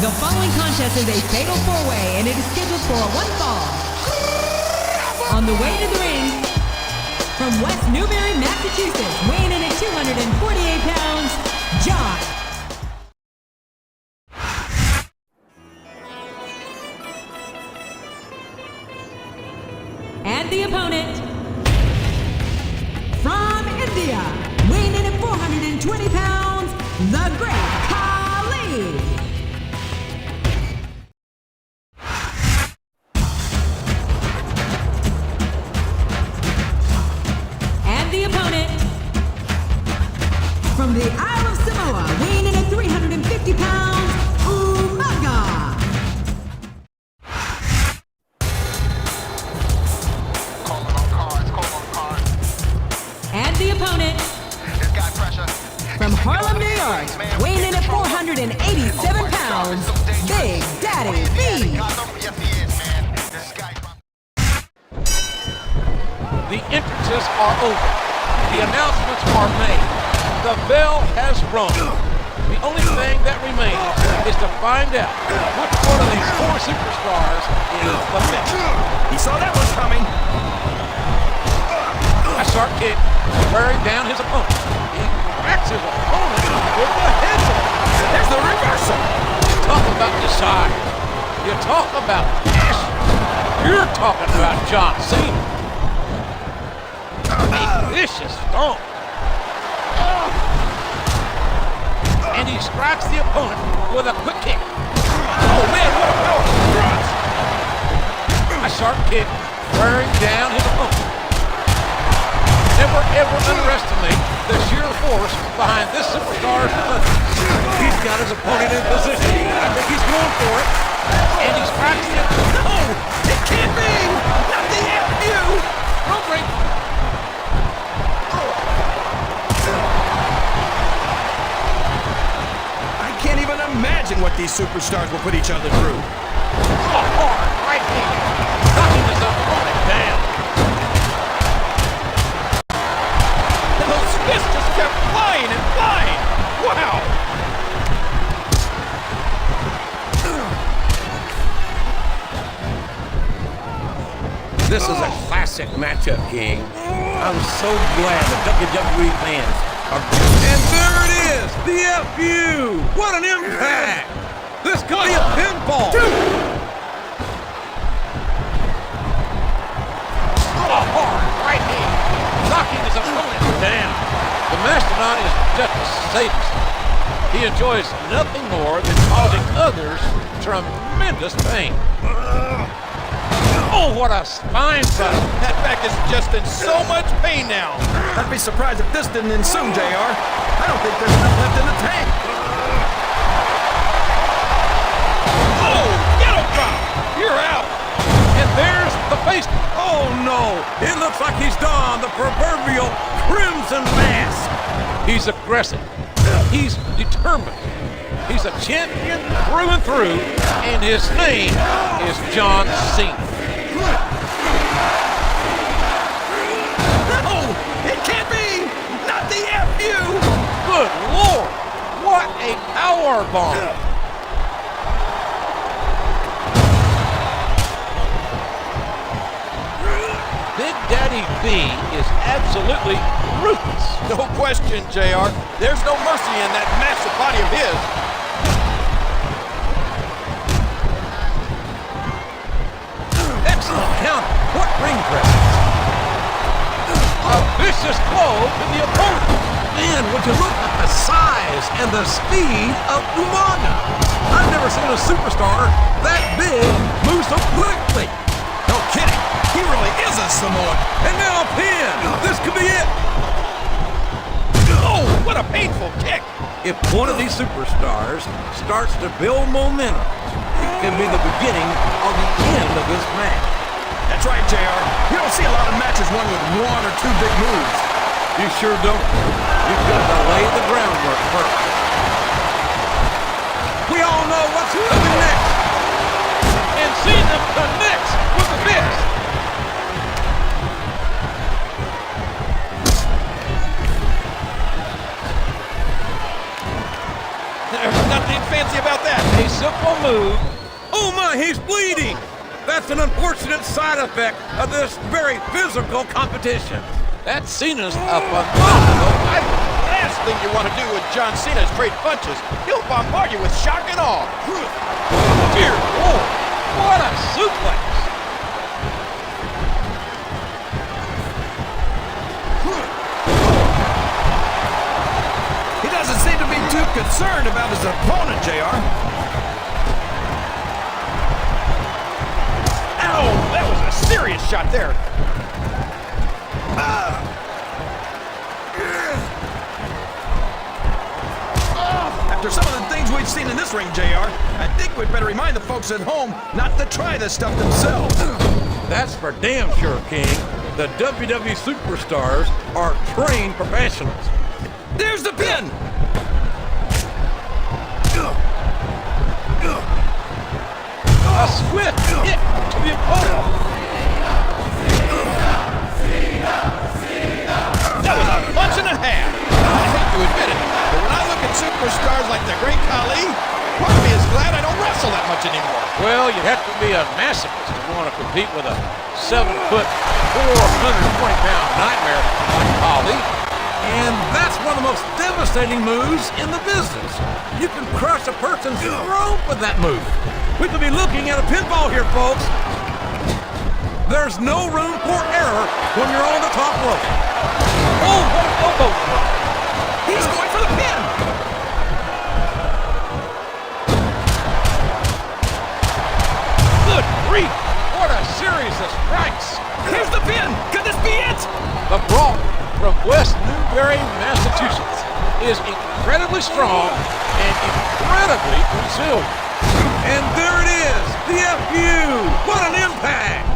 The following contest is a fatal four-way, and it is scheduled for one fall. On the way to the ring, from West Newbury, Massachusetts, weighing in at 248 pounds, John. And the opponent, from India, weighing in at 420 pounds, the Great Khali. And the opponent, from the Isle of Samoa, weighing in at 350 pounds, Umaga. And the opponent, from Harlem, New York, weighing in at 487 pounds, Big Daddy B. The entrances are over. The announcements are made. The bell has rung. The only thing that remains is to find out which one of these four superstars is the best. He saw that one coming. A sharp kick, wearing down his opponent. He cracks his opponent with the headlock. There's the reversal. You talk about desire. You talk about passion. You're talking about John Cena. A vicious stomp. And he strikes the opponent with a quick kick. Oh man, what a powerful thrust. A sharp kick, wearing down his opponent. Never ever underestimate the sheer force behind this superstar's punches. He's got his opponent in position. I think he's going for it. And he strikes the opponent. No, it can't be. Not the FU. Rope break. I can't even imagine what these superstars will put each other through. A hard right hand, knocking his opponent down. And those fists just kept flying and flying. Wow. This is a classic matchup, King. I'm so glad the WWE fans are... And there it is, the FU! What an impact! This could be a pinfall! A hard right hand, knocking his opponent down. The Mastodon is just a sadist. He enjoys nothing more than causing others tremendous pain. Oh, what a spine buster. That back is just in so much pain now. I'd be surprised if this didn't ensue, JR. I don't think there's enough left in the tank. Oh, yellow drop. You're out. And there's the face. Oh no! It looks like he's donned the proverbial crimson mask! He's aggressive. He's determined. He's a champion through and through, and his name is John Cena. No, it can't be. Not the FU. Good Lord! What a power bomb! Big Daddy B is absolutely ruthless. No question, JR. There's no mercy in that massive body of his. Excellent counter! What ring presence! A vicious blow to the opponent. Man, would you look at the size and the speed of Umaga? I've never seen a superstar that big move so quickly. No kidding. He really is a Samoan. And now a pin! This could be it! Oh, what a painful kick. If one of these superstars starts to build momentum, it can be the beginning of the end of this match. That's right, JR. You don't see a lot of matches won with one or two big moves. You sure don't. You've got to lay the groundwork first. We all know what's coming next. And Cena connects with the fist. There's nothing anything fancy about that. A simple move. Oh my, he's bleeding! That's an unfortunate side effect of this very physical competition. That Cena's a phenomenal fighter. Last thing you want to do with John Cena is trade punches. He'll bombard you with shock and awe. Dear Lord, what a suplex. He doesn't seem to be too concerned about his opponent, JR. Ow! That was a serious shot there. After some of the things we've seen in this ring, JR, I think we'd better remind the folks at home not to try this stuff themselves. That's for damn sure, King. The WWE superstars are trained professionals. There's the pin! A swift hit to the opponent. That was a punch and a half. I hate to admit it, but when I look at superstars like the great Khali, part of me is glad I don't wrestle that much anymore. Well, you'd have to be a masochist to want to compete with a 7-foot, 420-pound nightmare like Khali. And that's one of the most devastating moves in the business. You can crush a person's throat with that move. We could be looking at a pinfall here, folks. There's no room for error when you're on the top rope. Oh, what an elbow drop. He's going for the pin! Good grief. What a series of strikes. Here's the pin! Could this be it? The Brawl from West Newbury, Massachusetts is incredibly strong and incredibly resilient. And there it is, the FU. What an impact.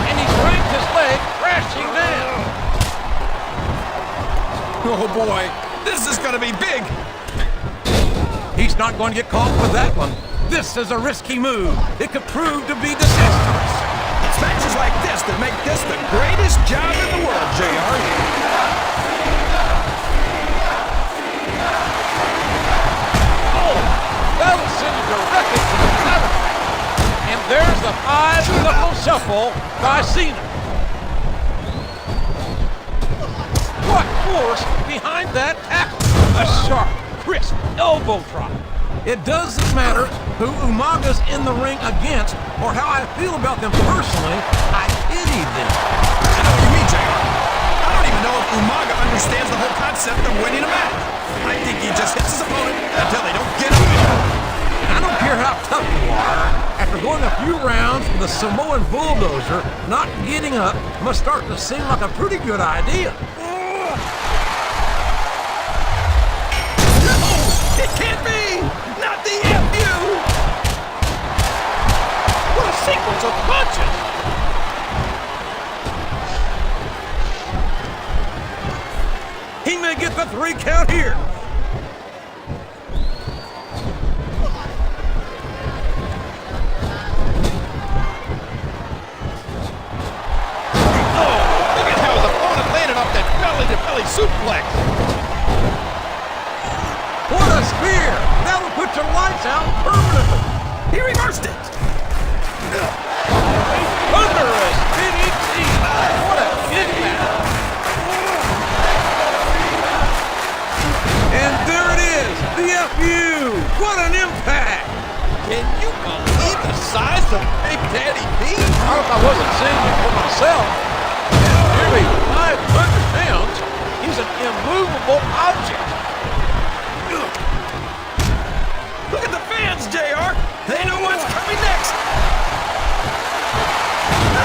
And he dragged his leg crashing down. Oh boy, this is gonna be big! He's not going to get caught with that one. This is a risky move. It could prove to be disastrous. It's matches like this that make this the greatest job in the world, JR. That will send you directly to the cover. And there's the 5-knuckle shuffle by Cena. What force behind that tackle? A sharp, crisp elbow drop. It doesn't matter who Umaga's in the ring against or how I feel about them personally. I pity them. I know what you mean, JR. I don't even know if Umaga understands the whole concept of winning a match. I think he just hits his opponent until they don't get up anymore. And I don't care how tough you are. After going a few rounds with the Samoan bulldozer, not getting up must start to seem like a pretty good idea. No! It can't be! Not the FU! What a sequence of punches. He may get the 3 count here. Look at how his opponent landed off that belly-to-belly suplex. What a spear! That'll put your lights out permanently. He reversed it. Thunderous DDT. What a kickback. And there it is, the FU. What an impact! Can you believe the size of Big Daddy P? I hope I wasn't seeing it for myself. At nearly 500 pounds, he's an immovable object. Look at the fans, JR. They know what's coming next. No,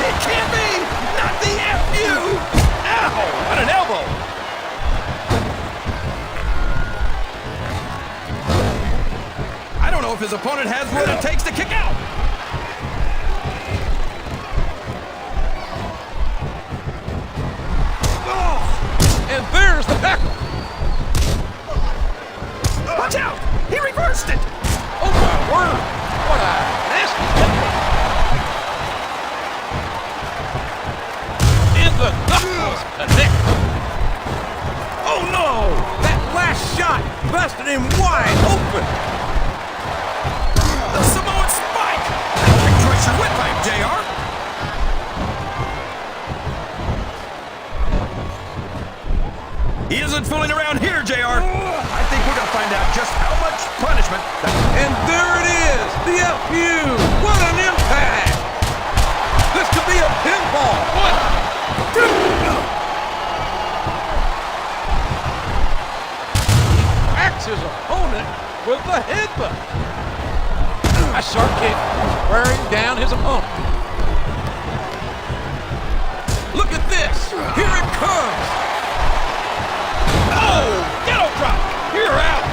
it can't be. Not the FU. Ow, what an elbow. I don't know if his opponent has what it takes to kick out. And there's the tackle. Watch out. He reversed it. Oh my word. What a nasty kickback. And the knuckles connect. Oh no! That last shot busted him wide open. The Samoan spike! That'll crush your windpipe, JR. He isn't fooling around here, JR. I think we're going to find out just how much punishment that... And there it is, the FU. What an impact. This could be a pinfall. 1, 2. Cracks his opponent with the headbutt. A sharp kick, wearing down his opponent. Look at this. Here it comes. Oh, ghetto drop. You're out.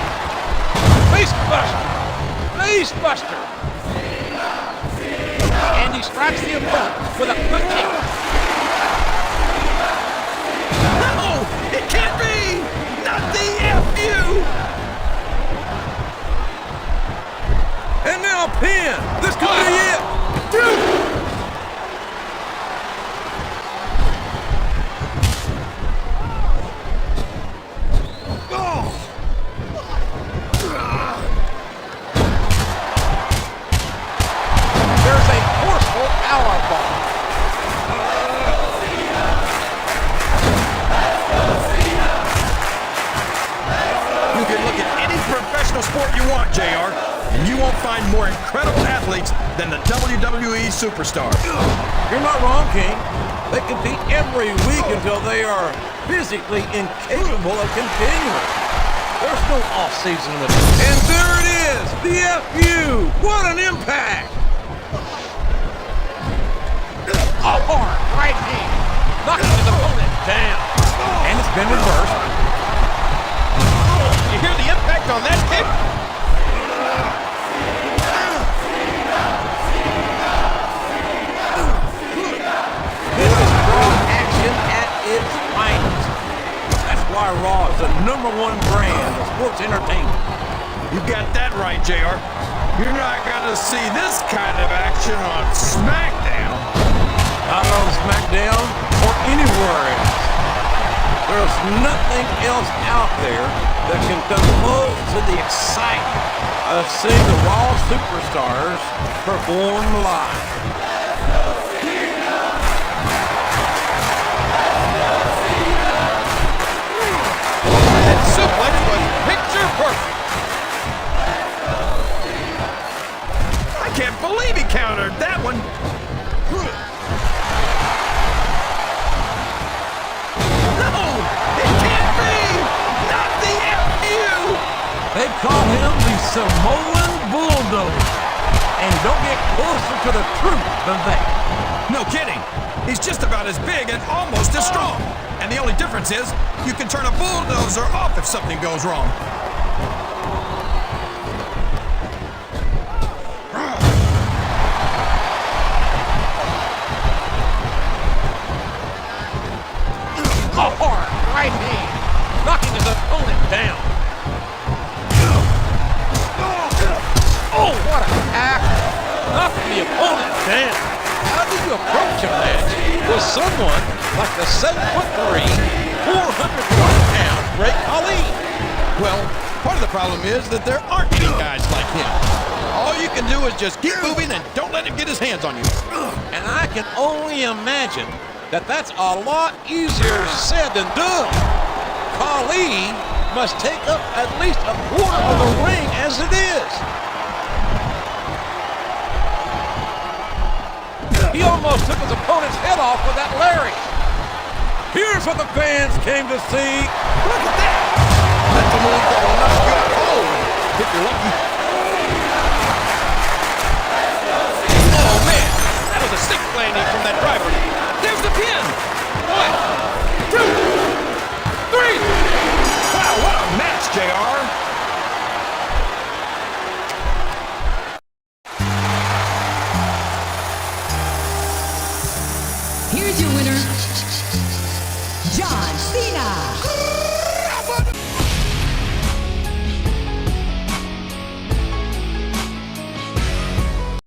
Face buster. Face buster. And he strikes the opponent with a quick kick. No, it can't be. Not the FU. And now a pin. This could be it. There's a forceful power bomb. You can look at any professional sport you want, JR, and you won't find more incredible athletes than the WWE superstars. You're not wrong, King. They compete every week until they are physically incapable of continuing. There's no off-season with it. And there it is, the FU. What an impact. A hard right hand, knocking his opponent down. And it's been reversed. You hear the impact on that kick? This is Raw action at its finest. That's why Raw is the #1 brand of sports entertainment. You got that right, JR. You're not going to see this kind of action on SmackDown. Not on SmackDown or anywhere else. There's nothing else out there that can come close to the excitement of seeing the Raw superstars perform live. That suplex was picture perfect. I can't believe he countered that one. No, it can't be. Not the FU. They call him the Samoan Bulldozer. And don't get closer to the truth than that. No kidding. He's just about as big and almost as strong. And the only difference is you can turn a bulldozer off if something goes wrong. A hard right hand, knocking his opponent down. Oh, what a tackle. Knocking the opponent down. How do you approach a match with someone like the 7'3", 401-pound Great Khali? Well, part of the problem is that there aren't any guys like him. All you can do is just keep moving and don't let him get his hands on you. And I can only imagine that that's a lot easier said than done. Khali must take up at least a quarter of the ring as it is. He almost took his opponent's head off with that lariat. Here's what the fans came to see. Look at that! That's a move that will not go